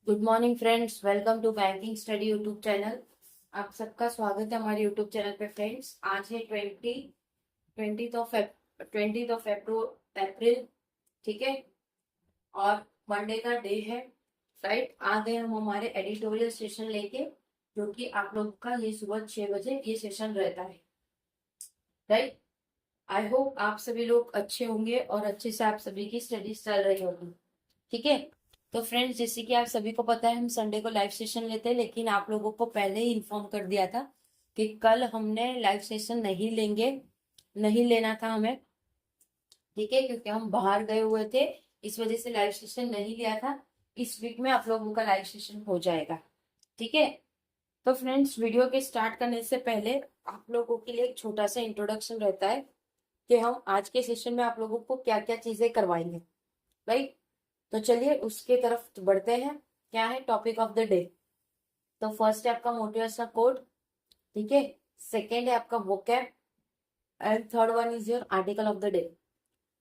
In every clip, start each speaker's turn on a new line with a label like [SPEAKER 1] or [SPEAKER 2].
[SPEAKER 1] Good morning friends, welcome to banking study YouTube channel. आप सबका स्वागत है हमारे यूट्यूब चैनल पे। फ्रेंड्स, आज है ट्वेंटी ऑफ अप्रैल, ठीक है। और मंडे का डे है, राइट। आ गए हम हमारे एडिटोरियल सेशन लेके, जो कि आप लोग का ये सुबह 6 बजे ये सेशन रहता है, राइट। आई होप आप सभी लोग अच्छे होंगे और अच्छे से आप सभी की स्टडीज चल रही होगी, ठीक है। तो फ्रेंड्स, जैसे कि आप सभी को पता है, हम संडे को लाइव सेशन लेते हैं, लेकिन आप लोगों को पहले ही इन्फॉर्म कर दिया था कि कल हमने लाइव सेशन नहीं लेंगे, नहीं लेना था हमें, ठीक है, क्योंकि हम बाहर गए हुए थे, इस वजह से लाइव सेशन नहीं लिया था। इस वीक में आप लोगों का लाइव सेशन हो जाएगा, ठीक है। तो फ्रेंड्स, वीडियो के स्टार्ट करने से पहले आप लोगों के लिए एक छोटा सा इंट्रोडक्शन रहता है कि हम आज के सेशन में आप लोगों को क्या क्या चीजें करवाएंगे, राइट। तो चलिए उसके तरफ बढ़ते हैं। क्या है टॉपिक ऑफ द डे? तो फर्स्ट है आपका मोटिवेशनल कोड, ठीक है। सेकेंड है आपका vocab, and third one is your article of the day.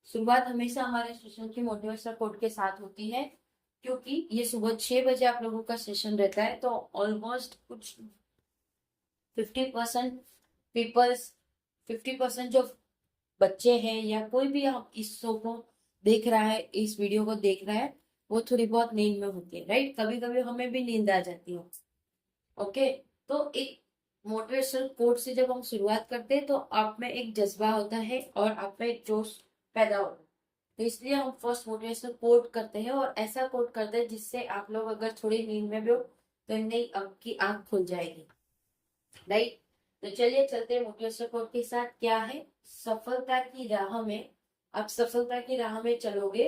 [SPEAKER 1] शुरुआत हमेशा हमारे सेशन की मोटिवेशनल कोड के साथ होती है, क्योंकि ये सुबह 6 बजे आप लोगों का सेशन रहता है। तो ऑलमोस्ट कुछ 50% पीपल्स, 50% जो बच्चे हैं या कोई भी आप इस शो को देख रहा है, इस वीडियो को देख रहा है, वो थोड़ी बहुत नींद में होती है, राइट। कभी कभी हमें भी नींद आ जाती है, ओके। तो एक मोटिवेशनल कोट से जब हम शुरुआत करते हैं, तो आप में एक जज्बा होता है और आप में एक जोश पैदा होता है। तो इसलिए हम फर्स्ट मोटिवेशनल कोट करते हैं, और ऐसा कोट करते हैं जिससे आप लोग अगर थोड़ी नींद में भी हो तो नहीं, आपकी आंख खुल जाएगी, राइट। तो चलिए चलते हैं मोटिवेशनल कोट के साथ। क्या है? सफलता की राह में, आप सफलता की राह में चलोगे,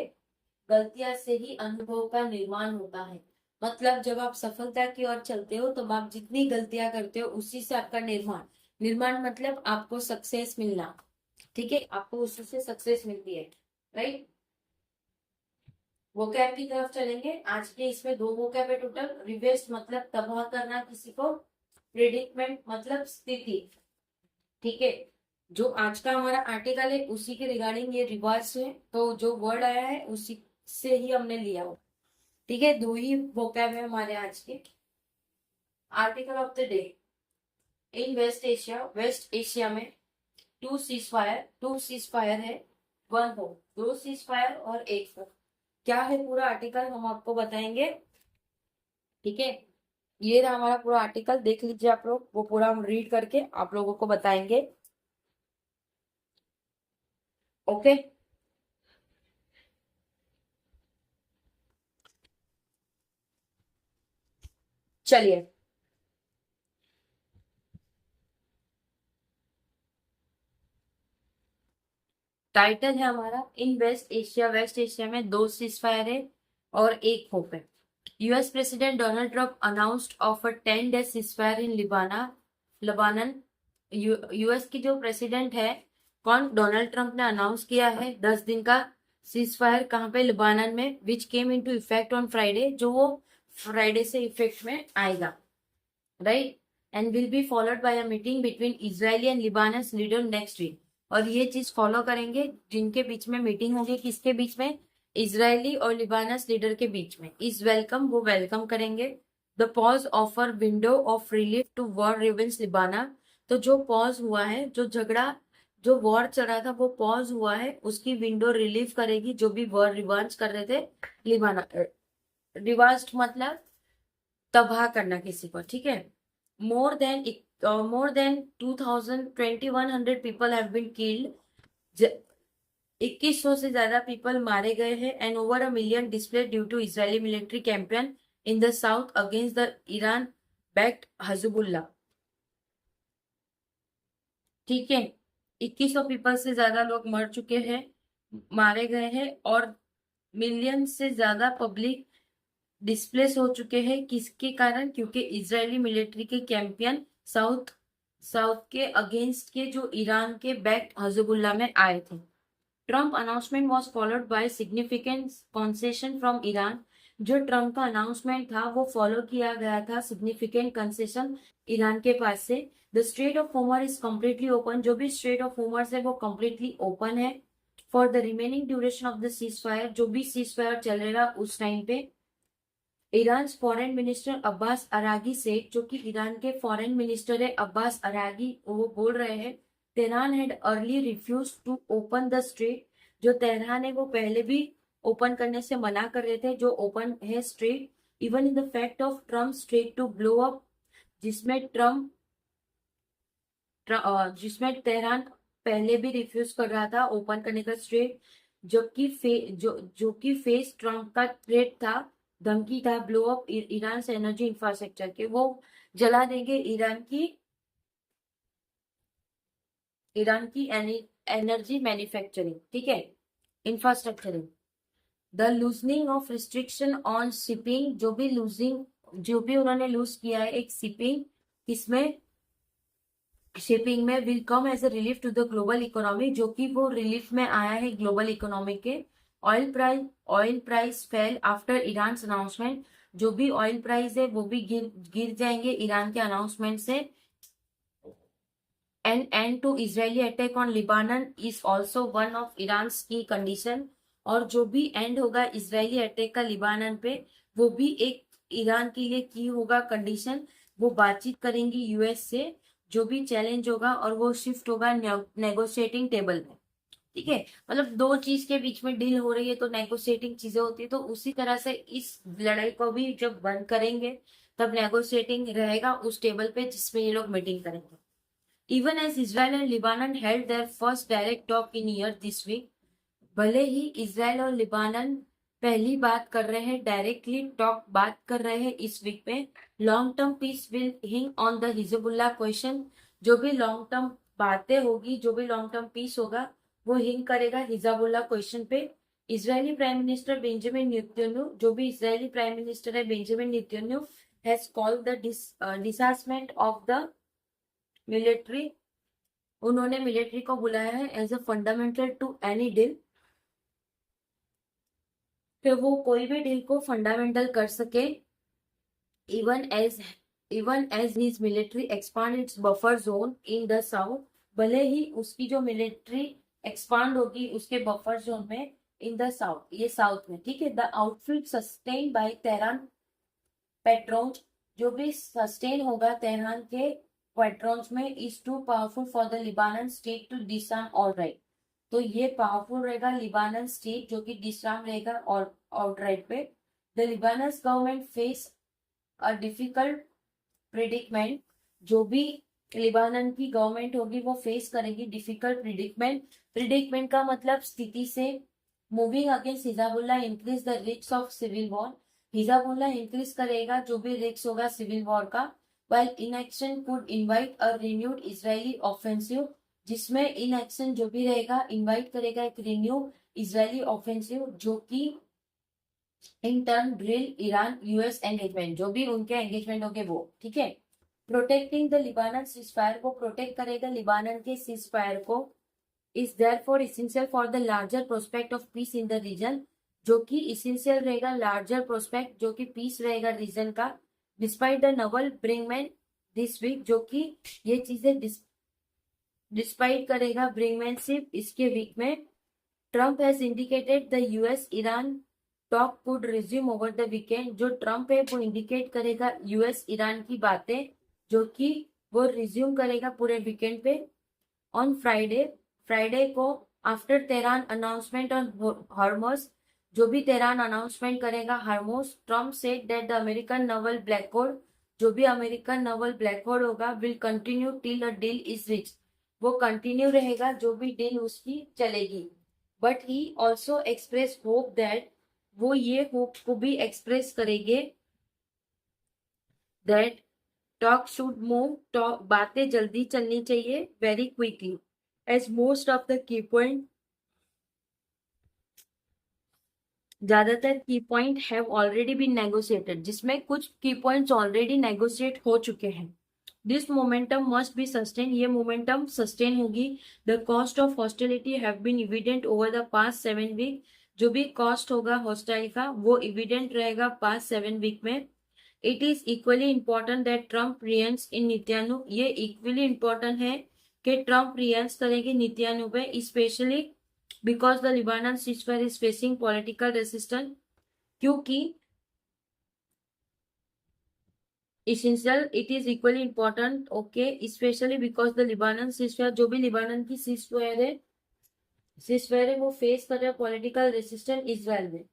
[SPEAKER 1] गलतियां से ही अनुभव का निर्माण होता है। मतलब जब आप सफलता की ओर चलते हो, तो आप जितनी गलतियां करते हो उसी से आपका निर्माण, निर्माण मतलब आपको सक्सेस मिलना, ठीक है, आपको उसी से सक्सेस मिलती है, राइट। वोकैब की तरफ चलेंगे। आज के इसमें दो वोकैब है टोटल। रिवेस्ट मतलब तबाह करना किसी को, प्रिडिक्टमेंट मतलब स्थिति, ठीक है। जो आज का हमारा आर्टिकल है उसी के रिगार्डिंग ये रिवर्स है, तो जो वर्ड आया है उसी से ही हमने लिया हो, ठीक है। दो ही वोकैब है हमारे आज के। Article of the day. In West Asia में टू सीज फायर है, वन हो, दो सीज फायर और एक हो। क्या है पूरा आर्टिकल हम आपको बताएंगे, ठीक है। ये रहा हमारा पूरा आर्टिकल, देख लीजिए आप लोग, वो पूरा हम रीड करके आप लोगों को बताएंगे, ओके। चलिए, टाइटल है हमारा इन वेस्ट एशिया में दो सीज फायर है और एक होप है। US president Donald Trump announced of a 10 day ceasefire in Lebanon. US की जो प्रेसिडेंट है, कौन? डोनाल्ड ट्रंप ने अनाउंस किया है 10 दिन का सीजफायर, कहाँ पे? लिबानन में, which came into effect on Friday, जो वो फ्राइडे से इफेक्ट में आएगा, right. And will be followed by a meeting between Israeli and Lebanese leader next week. और ये चीज फॉलो करेंगे, जिनके बीच में मीटिंग होगी, किसके बीच में? इजरायली और लिबानस लीडर के बीच में। इज वेलकम, वो वेलकम करेंगे। The pause offer window of relief to war riven Lebanon. तो जो पॉज हुआ है, जो झगड़ा, जो वॉर चला था, वो पॉज हुआ है, उसकी विंडो रिलीव करेगी जो भी वॉर रिवांस कर रहे थे लिबाना। रिवांस मतलब तबाह करना किसी को, ठीक है। More than more than 2100 people have been killed. 2100 से ज्यादा पीपल मारे गए हैं, and over a million displaced due to Israeli military campaign in the south against the Iran backed Hezbollah, ठीक है। 2100 पीपल से ज्यादा लोग मर चुके हैं, मारे गए हैं, और मिलियन से ज्यादा पब्लिक डिस्प्लेस हो चुके हैं। किसके कारण? क्योंकि इजरायली मिलिट्री के कैंपियन साउथ साउथ के अगेंस्ट के, जो ईरान के बैक हजबुल्ला में आए थे। Trump announcement was followed by significant concession from Iran. जो ट्रम्प का अनाउंसमेंट था वो फॉलो किया गया था सिग्निफिकेंट कंसेशन ईरान के पास से। The straight of Homer is completely open. जो भी स्ट्रेट ऑफ होमर है वो कम्प्लीटली ओपन है for the remaining duration of the cease fire, जो भी सीज फायर चलेगा उस टाइम पे। ईरान फॉरेन मिनिस्टर अब्बास अरागी से, जो कि ईरान के फॉरेन मिनिस्टर है अब्बास अरागी, वो बोल रहे हैं Tehran had early refuse to open the strait. जो तेहरान है वो पहले भी ओपन करने से मना कर रहे थे जो ओपन है strait, even in the fact of Trump strait to blow up, जिसमें जिसमें तेहरान पहले भी रिफ्यूज कर रहा था ओपन करने का स्ट्रेट, जो कि फेस ट्रम्प का थ्रेट था, धमकी था ब्लो अप ईरान से एनर्जी इंफ्रास्ट्रक्चर के, वो जला देंगे ईरान की एनर्जी मैन्युफैक्चरिंग, ठीक है, infrastructuring. The loosening of restriction on shipping, जो भी उन्होंने लूज किया है एक शिपिंग, इसमें शिपिंग में will come as a relief to the global economy, जो कि वो रिलीफ में आया है ग्लोबल इकोनॉमी के। Oil price fell after Iran announcement, जो भी ऑयल प्राइस है वो भी गिर जाएंगे ईरान के अनाउंसमेंट से। An end to Israeli attack on Lebanon is also one of Iran की कंडीशन, और जो भी एंड होगा इजरायली अटैक का लिबानन पे, वो भी एक ईरान के लिए की होगा कंडीशन। वो बातचीत करेंगी यूएस से, जो भी चैलेंज होगा और वो शिफ्ट होगा नेगोशिएटिंग टेबल में, ठीक है। मतलब दो चीज के बीच में डील हो रही है तो नेगोशिएटिंग चीजें होती है, तो उसी तरह से इस लड़ाई को भी जब बंद करेंगे तब नेगोशिएटिंग रहेगा उस टेबल पे जिसमें ये लोग मीटिंग करेंगे। Even as Israel and Lebanon held their first direct talk in year this week, भले ही इसराइल और लिबानन पहली बात कर रहे हैं, डायरेक्टली बात कर रहे हैं इस वीक में, लॉन्ग टर्म पीस विल हिंग ऑन द हिजबुल्लाह क्वेश्चन, जो भी लॉन्ग टर्म बातें होगी, जो भी लॉन्ग टर्म पीस होगा वो हिंग करेगा हिजबुल्लाह क्वेश्चन पे। Israeli prime minister Benjamin Netanyahu, जो भी इजरायली प्राइम मिनिस्टर है Benjamin Netanyahu, has called the dismantlement of the military, उन्होंने मिलिट्री को बुलाया है as a fundamental to any deal, कि वो कोई भी डील को फंडामेंटल कर सके। Even as even as his military expand its buffer zone in the south, भले ही उसकी जो मिलिट्री एक्सपांड होगी उसके बफर जोन में इन द साउथ, ये साउथ में, ठीक है। The outfit sustain by Tehran patrons, जो भी सस्टेन होगा तेहरान के पेट्रोन्स में, is too powerful for the Lebanon state to disarm alright, तो ये पावरफुल रहेगा लिबानन स्टेट जो कि डिसआर्म रहेगा और आउटराइट पे। The Lebanese government face a difficult predicament, जो भी लिबानन की गवर्नमेंट होगी वो फेस करेगी डिफिकल्ट प्रिडिक्मेंट का मतलब स्थिति से, moving against Hezbollah increase the risk of civil war, Hezbollah increase करेगा जो भी रिस्क होगा सिविल वॉर का, while inaction could invite a renewed Israeli offensive, जिसमें इनएक्शन जो भी रहेगा इनवाइट करेगा एक रिन्यू इजरायली ऑफेंसिव, जो कि in turn drill Iran US engagement, जो भी उनके एंगेजमेंट होंगे वो, ठीक है। प्रोटेक्टिंग द लिबानन सीजफायर, को प्रोटेक्ट करेगा लिबानन के सीजफायर को, is therefore essential for the larger prospect of peace in the region, जो कि इसेंशियल रहेगा लार्जर प्रोस्पेक्ट, जो कि पीस रहेगा रीजन का। Despite the naval brinkmanship this week, जो कि ये चीजें डिस्पाइट करेगा ब्रिंगमैनशिप इसके वीक में। Trump has indicated the US Iran talk could resume over the weekend, जो ट्रम्प है वो इंडिकेट करेगा यूएस ईरान की बातें जो कि वो रिज्यूम करेगा पूरे वीकेंड पे। ऑन फ्राइडे को after Tehran announcement on Hormuz, जो भी तेहरान अनाउंसमेंट करेगा हार्मोस, Trump said that the American Naval black hole, जो भी अमेरिकन नवल ब्लैक होल होगा will continue till a deal is rich, वो कंटिन्यू रहेगा जो भी डील उसकी चलेगी। But he also express hope that, वो ये होप को भी एक्सप्रेस करेंगे that talk should move, talk बातें जल्दी चलनी चाहिए very quickly, as most of the key point, ज्यादातर key point have already been negotiated, जिसमें कुछ की पॉइंट्स ऑलरेडी नेगोशिएट हो चुके हैं। This momentum must be sustain, ये मोमेंटम सस्टेन होगी। The cost of hostility have been evident over the past 7 week, जो भी कॉस्ट होगा हॉस्टाइल का वो इविडेंट रहेगा पास्ट 7 वीक में। It is equally important that Trump reins in Netanyahu, ये इक्वली इम्पोर्टेंट है कि ट्रम्प रियंस करेंगे नित्यानु पे, specially because the Lebanon ceasefire is facing political resistance, क्योंकि essential, it is equally important, okay, especially because the Lebanon ceasefire, जो भी लिबानन की ceasefire है वो फेस कर रहा है पॉलिटिकल रेसिस्टेंस इजराइल में।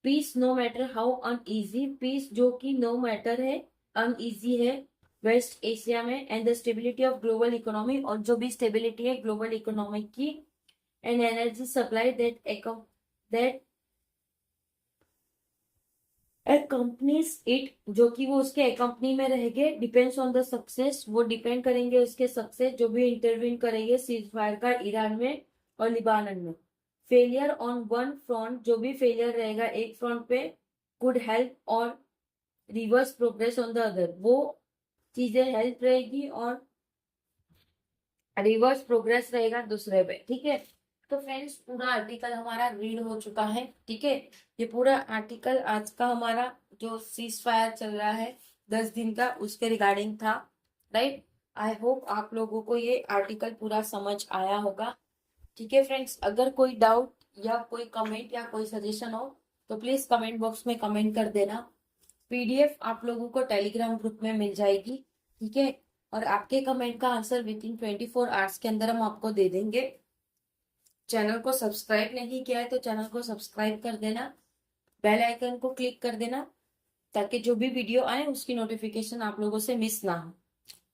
[SPEAKER 1] Peace no matter how uneasy, peace जो कि नो मैटर है, अनईजी है वेस्ट एशिया में, and the stability of global economy, और जो भी स्टेबिलिटी है ग्लोबल इकोनॉमी की, and energy supply that companies it, जो कि वो उसके कंपनी में रहेंगे, डिपेंड्स ऑन द सक्सेस, वो डिपेंड करेंगे उसके सक्सेस, जो भी इंटरवीन करेंगे सीज फायर का ईरान में और लिबानन में। फेलियर ऑन वन फ्रंट, जो भी फेलियर रहेगा एक फ्रंट पे, कुड हेल्प और reverse progress on the other, वो चीजें हेल्प रहेगी और रिवर्स प्रोग्रेस रहेगा दूसरे पे, ठीक है। तो फ्रेंड्स पूरा आर्टिकल हमारा रीड हो चुका है, ठीक है। ये पूरा आर्टिकल आज का हमारा जो सीज फायर चल रहा है 10 दिन का, उसके रिगार्डिंग था, राइट। आई होप आप लोगों को ये आर्टिकल पूरा समझ आया होगा, ठीक है फ्रेंड्स। अगर कोई डाउट या कोई कमेंट या कोई सजेशन हो तो प्लीज कमेंट बॉक्स में कमेंट कर देना। पीडीएफ आप लोगों को टेलीग्राम ग्रुप में मिल जाएगी, ठीक है। और आपके कमेंट का आंसर विद इन 24 आवर्स के अंदर हम आपको दे देंगे। चैनल को सब्सक्राइब नहीं किया है तो चैनल को सब्सक्राइब कर देना, बेल आइकन को क्लिक कर देना, ताकि जो भी वीडियो आए उसकी नोटिफिकेशन आप लोगों से मिस ना हो,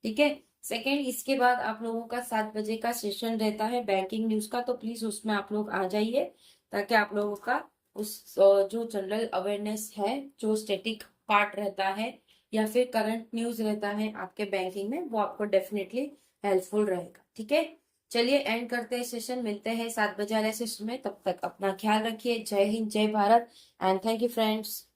[SPEAKER 1] ठीक है। सेकेंड, इसके बाद आप लोगों का 7 बजे का सेशन रहता है बैंकिंग न्यूज का, तो प्लीज उसमें आप लोग आ जाइए, ताकि आप लोगों का उस जो जनरल अवेयरनेस है, जो स्टैटिक पार्ट रहता है या फिर करंट न्यूज रहता है आपके बैंकिंग में, वो आपको डेफिनेटली हेल्पफुल रहेगा, ठीक है। चलिए एंड करते हैं सेशन, मिलते हैं 7 बजे वाले सेशन में, तब तक अपना ख्याल रखिए। जय हिंद, जय Bharat, and thank you friends.